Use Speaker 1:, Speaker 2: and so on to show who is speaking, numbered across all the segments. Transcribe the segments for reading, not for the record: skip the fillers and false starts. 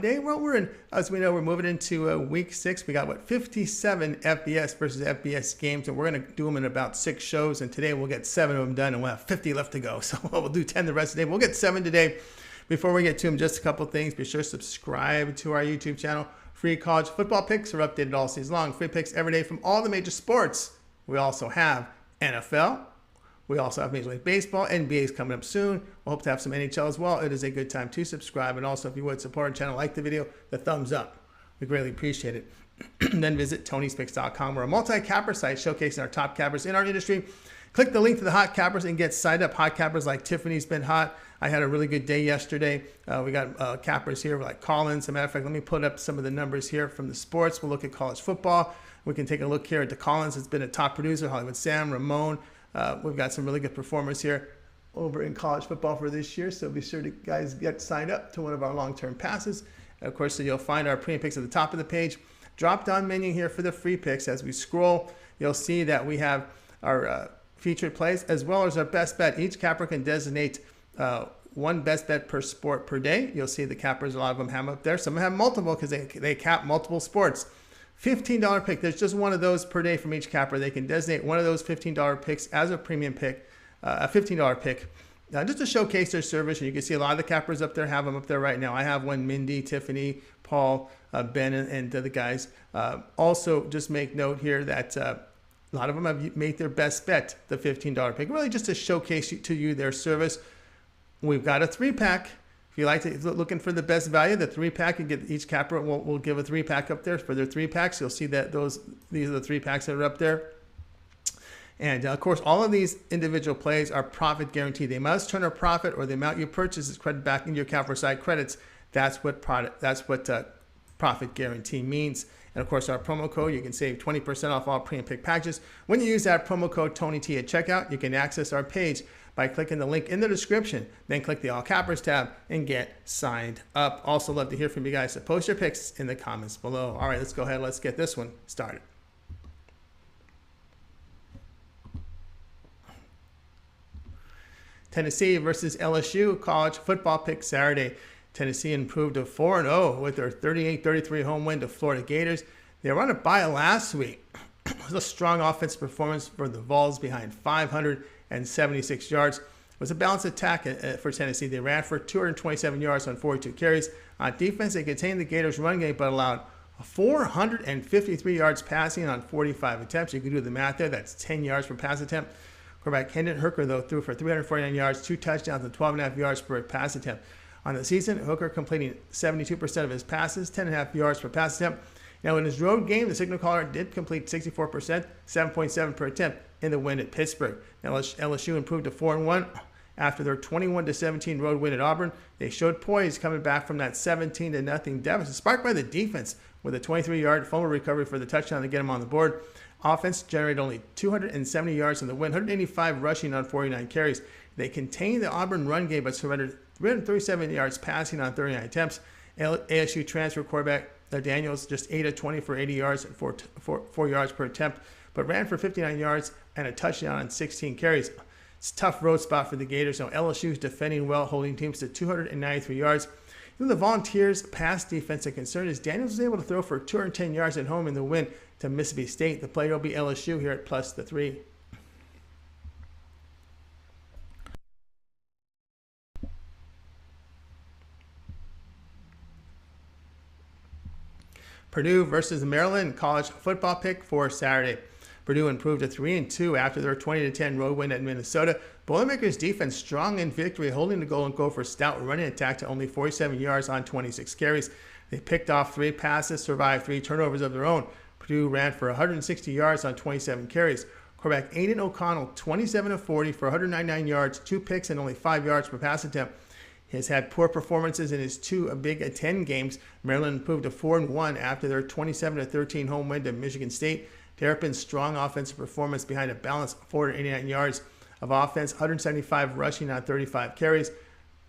Speaker 1: Monday? Well, as we know, we're moving into week 6. We got, 57 FBS versus FBS games, and we're going to do them in about 6 shows. And today we'll get 7 of them done, and we'll have 50 left to go. So we'll do 10 the rest of the day. We'll get 7 today. Before we get to them, just a couple things. Be sure to subscribe to our YouTube channel. Free college football picks are updated all season long. Free picks every day from all the major sports. We also have NFL. We also have Major League Baseball. NBA is coming up soon. We'll hope to have some NHL as well. It is a good time to subscribe. And also, if you would support our channel, like the video, the thumbs up. We greatly appreciate it. Then visit Tony'sPicks.com. We're a multi-capper site showcasing our top cappers in our industry. Click the link to the hot cappers and get signed up. Hot cappers like Tiffany's been hot. I had a really good day yesterday. We got cappers here like Collins. As a matter of fact, let me put up some of the numbers here from the sports. We'll look at college football. We can take a look here at the Collins. It's been a top producer. Hollywood Sam, Ramon. We've got some really good performers here over in college football for this year. So be sure to guys get signed up to one of our long-term passes. And of course, so you'll find our premium picks at the top of the page. Drop-down menu here for the free picks. As we scroll, you'll see that we have our featured plays as well as our best bet. Each capper can designate one best bet per sport per day. You'll see the cappers, a lot of them have up there. Some have multiple because they cap multiple sports. $15 pick. There's just one of those per day from each capper. They can designate one of those $15 picks as a premium pick, a $15 pick, just to showcase their service. And you can see a lot of the cappers up there have them up there right now. I have one, Mindy, Tiffany, Paul, Ben, and the guys. Also, just make note here that a lot of them have made their best bet, the $15 pick, really just to showcase to you their service. We've got a 3-pack. If you like to looking for the best value, the 3-pack, you get each capper. We'll give a 3-pack up there for their 3-packs. You'll see that these are the 3-packs that are up there. And of course, all of these individual plays are profit guaranteed. They must turn a profit, or the amount you purchase is credited back into your account for side credits. That's what profit guarantee means. And of course, our promo code, you can save 20% off all premium pick packages. When you use that promo code TonyT at checkout, you can access our page by clicking the link in the description. Then click the All Cappers tab and get signed up. Also love to hear from you guys, so post your picks in the comments below. All right, let's go ahead. Let's get this one started. Tennessee versus LSU college football pick Saturday. Tennessee improved to 4-0 with their 38-33 home win to Florida Gators. They were on a bye last week. It was a strong offensive performance for the Vols behind 576 yards. It was a balanced attack for Tennessee. They ran for 227 yards on 42 carries. On defense, they contained the Gators' run game, but allowed 453 yards passing on 45 attempts. You can do the math there. That's 10 yards per pass attempt. Quarterback Hendon Hooker, though, threw for 349 yards, 2 touchdowns, and 12.5 yards per pass attempt. On the season, Hooker completing 72% of his passes, 10.5 yards per pass attempt. Now, in his road game, the signal caller did complete 64%, 7.7 per attempt in the win at Pittsburgh. Now, LSU improved to 4-1 after their 21-17 road win at Auburn. They showed poise coming back from that 17-0 deficit, sparked by the defense with a 23-yard fumble recovery for the touchdown to get them on the board. Offense generated only 270 yards in the win, 185 rushing on 49 carries. They contained the Auburn run game but surrendered 337 yards passing on 39 attempts. ASU transfer quarterback Daniels just 8 of 20 for 80 yards and 4 yards per attempt, but ran for 59 yards and a touchdown on 16 carries. It's a tough road spot for the Gators. So LSU is defending well, holding teams to 293 yards. The Volunteers' pass defense is concerned as Daniels was able to throw for 210 yards at home in the win to Mississippi State. The play will be LSU here at +3. Purdue versus Maryland college football pick for Saturday. Purdue improved to 3-2 after their 20-10 road win at Minnesota. Boilermakers defense strong in victory, holding the goal and go for stout running attack to only 47 yards on 26 carries. They picked off 3 passes, survived 3 turnovers of their own. Purdue ran for 160 yards on 27 carries. Quarterback Aiden O'Connell, 27 of 40 for 199 yards, 2 picks, and only 5 yards per pass attempt. He has had poor performances in his 2 Big Ten games. Maryland improved to 4-1 after their 27-13 home win to Michigan State. Terrapin's strong offensive performance behind a balanced 489 yards of offense, 175 rushing on 35 carries.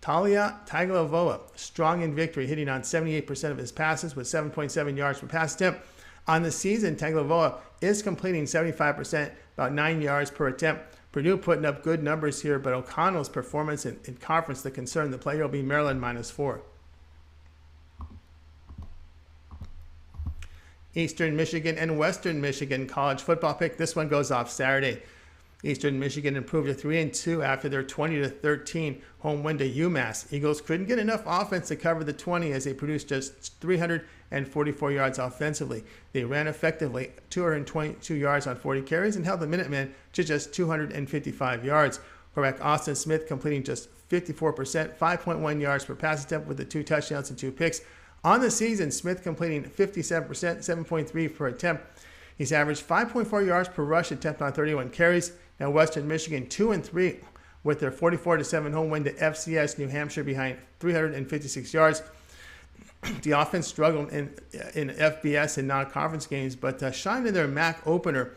Speaker 1: Talia Tagovailoa, strong in victory, hitting on 78% of his passes with 7.7 yards per pass attempt. On the season, Tagovailoa is completing 75%, about 9 yards per attempt. Purdue putting up good numbers here, but O'Connell's performance in conference, the concern, the play will be Maryland -4. Eastern Michigan and Western Michigan college football pick. This one goes off Saturday. Eastern Michigan improved to 3-2 after their 20-13 home win to UMass. Eagles couldn't get enough offense to cover the 20 as they produced just 344 yards offensively. They ran effectively, 222 yards on 40 carries, and held the Minutemen to just 255 yards. Quarterback Austin Smith completing just 54%, 5.1 yards per pass attempt with the 2 touchdowns and 2 picks. On the season, Smith completing 57%, 7.3 per attempt. He's averaged 5.4 yards per rush attempt on 31 carries. Now Western Michigan 2-3 with their 44-7 home win to FCS New Hampshire behind 356 yards. The offense struggled in FBS and non-conference games, but shined in their MAC opener,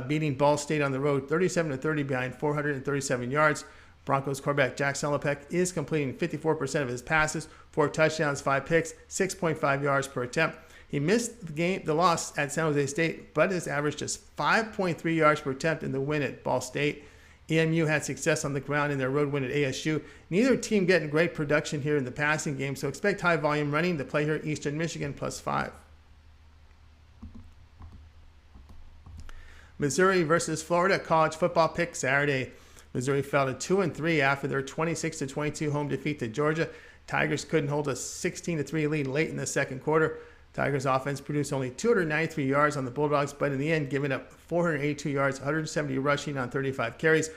Speaker 1: beating Ball State on the road 37-30 behind 437 yards. Broncos quarterback Jack Selopek is completing 54% of his passes, 4 touchdowns, 5 picks, 6.5 yards per attempt. He missed the loss at San Jose State, but has averaged just 5.3 yards per attempt in the win at Ball State. EMU had success on the ground in their road win at ASU. Neither team getting great production here in the passing game, so expect high volume running to play here at Eastern Michigan +5. Missouri versus Florida college football pick Saturday. Missouri fell to 2-3 after their 26-22 home defeat to Georgia. Tigers couldn't hold a 16-3 lead late in the second quarter. Tigers offense produced only 293 yards on the Bulldogs, but in the end, giving up 482 yards, 170 rushing on 35 carries.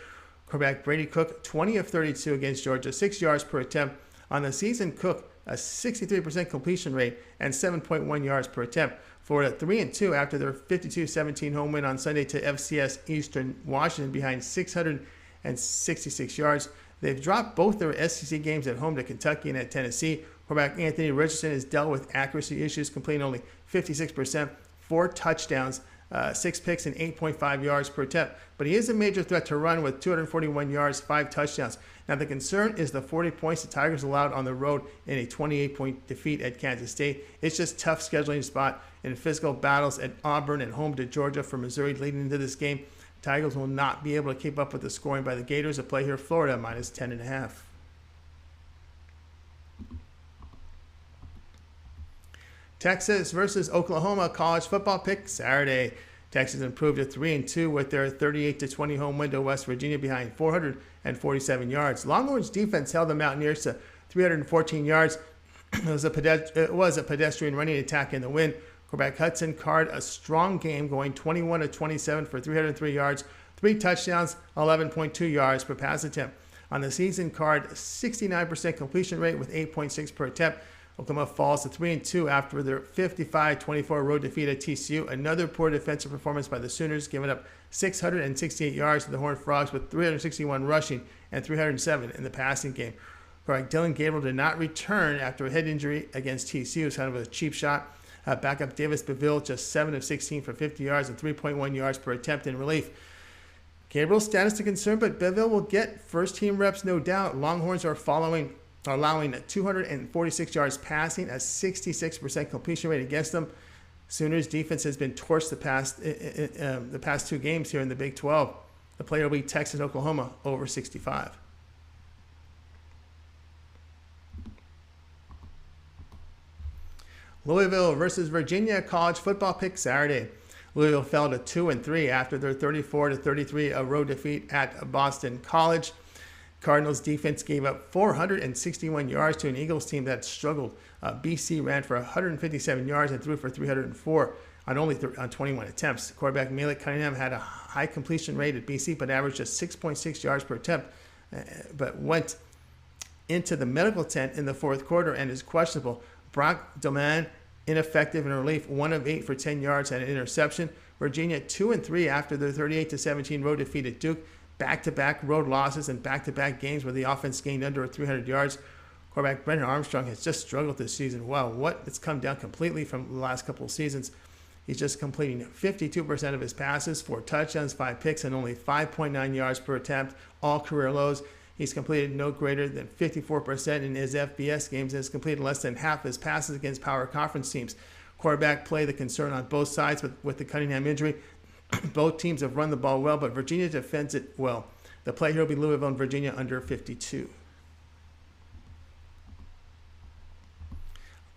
Speaker 1: Quarterback Brady Cook, 20 of 32 against Georgia, 6 yards per attempt. On the season, Cook, a 63% completion rate and 7.1 yards per attempt. Florida 3-2 after their 52-17 home win on Sunday to FCS Eastern Washington behind 666 yards. They've dropped both their SEC games at home to Kentucky and at Tennessee. Quarterback Anthony Richardson has dealt with accuracy issues, completing only 56%, 4 touchdowns, 6 picks, and 8.5 yards per attempt. But he is a major threat to run with 241 yards, 5 touchdowns. Now the concern is the 40 points the Tigers allowed on the road in a 28-point defeat at Kansas State. It's just tough scheduling spot in physical battles at Auburn and home to Georgia for Missouri leading into this game. Tigers will not be able to keep up with the scoring by the Gators. A play here, Florida -10.5. Texas versus Oklahoma college football pick Saturday. Texas improved to 3-2 with their 38-20 home win to West Virginia behind 447 yards. Longhorns defense held the Mountaineers to 314 yards. It was a pedestrian running attack in the win. Quarterback Hudson Card a strong game, going 21-27 for 303 yards, 3 touchdowns, 11.2 yards per pass attempt. On the season, Card 69% completion rate with 8.6 per attempt. Oklahoma falls to 3-2 after their 55-24 road defeat at TCU. Another poor defensive performance by the Sooners, giving up 668 yards to the Horned Frogs with 361 rushing and 307 in the passing game. Quarterback Dylan Gabriel did not return after a head injury against TCU. It was kind of a cheap shot. Backup Davis Beville just 7 of 16 for 50 yards and 3.1 yards per attempt in relief. Gabriel's status to concern, but Beville will get first-team reps, no doubt. Longhorns are allowing 246 yards passing, a 66% completion rate against them. Sooners defense has been torched the past 2 games here in the Big 12. The play will be Texas Oklahoma over 65. Louisville versus Virginia college football pick Saturday. Louisville fell to 2-3 after their 34-33 road defeat at Boston College. Cardinals defense gave up 461 yards to an Eagles team that struggled. BC ran for 157 yards and threw for 304 on 21 attempts. Quarterback Malik Cunningham had a high completion rate at BC, but averaged just 6.6 yards per attempt, but went into the medical tent in the fourth quarter and is questionable. Brock Doman, ineffective in relief, 1 of 8 for 10 yards and an interception. Virginia 2-3 after their 38-17 road defeat at Duke. Back-to-back road losses and back-to-back games where the offense gained under 300 yards. Quarterback Brennan Armstrong has just struggled this season. Wow, it's come down completely from the last couple of seasons. He's just completing 52% of his passes, 4 touchdowns, 5 picks, and only 5.9 yards per attempt, all career lows. He's completed no greater than 54% in his FBS games and has completed less than half his passes against power conference teams. Quarterback play the concern on both sides with the Cunningham injury. Both teams have run the ball well, but Virginia defends it well. The play here will be Louisville and Virginia under 52.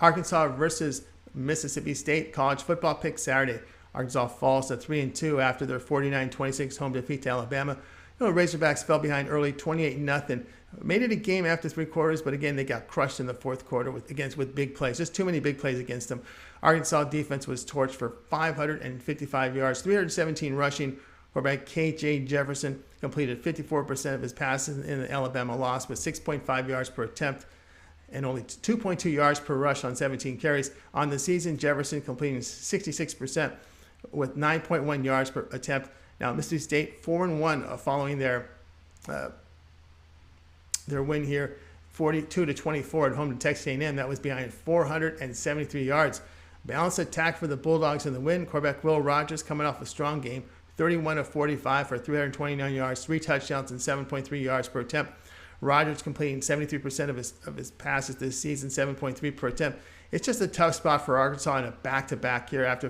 Speaker 1: Arkansas versus Mississippi State. College football pick Saturday. Arkansas falls to 3-2 after their 49-26 home defeat to Alabama. Razorbacks fell behind early 28-0. Made it a game after 3 quarters, but again, they got crushed in the fourth quarter with big plays. Just too many big plays against them. Arkansas defense was torched for 555 yards, 317 rushing. Quarterback K.J. Jefferson completed 54% of his passes in the Alabama loss with 6.5 yards per attempt and only 2.2 yards per rush on 17 carries. On the season, Jefferson completing 66% with 9.1 yards per attempt. Now, Mississippi State 4-1 following their win here, 42-24 at home to Texas A&M. That was behind 473 yards. Balanced attack for the Bulldogs in the win. Quarterback Will Rogers coming off a strong game, 31 of 45 for 329 yards, 3 touchdowns, and 7.3 yards per attempt. Rogers completing 73% of his passes this season, 7.3 per attempt. It's just a tough spot for Arkansas in a back-to-back here after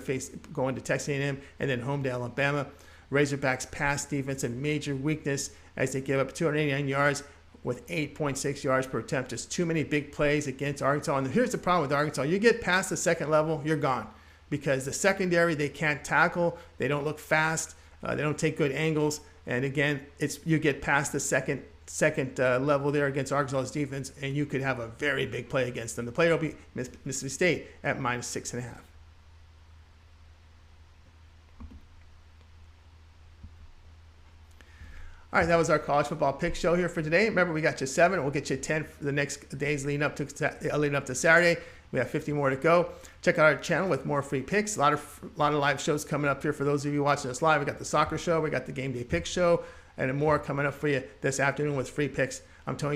Speaker 1: going to Texas A&M and then home to Alabama. Razorbacks pass defense a major weakness as they give up 289 yards with 8.6 yards per attempt. Just too many big plays against Arkansas. And here's the problem with Arkansas. You get past the second level, you're gone. Because the secondary, they can't tackle. They don't look fast. They don't take good angles. And again, you get past the second level there against Arkansas's defense, and you could have a very big play against them. The play will be Mississippi State at -6.5. All right, that was our college football pick show here for today. Remember, we got you 7. We'll get you 10 for the next days leading up to Saturday. We have 50 more to go. Check out our channel with more free picks. A lot of live shows coming up here for those of you watching us live. We got the soccer show, we got the game day pick show, and more coming up for you this afternoon with free picks. I'm Tony.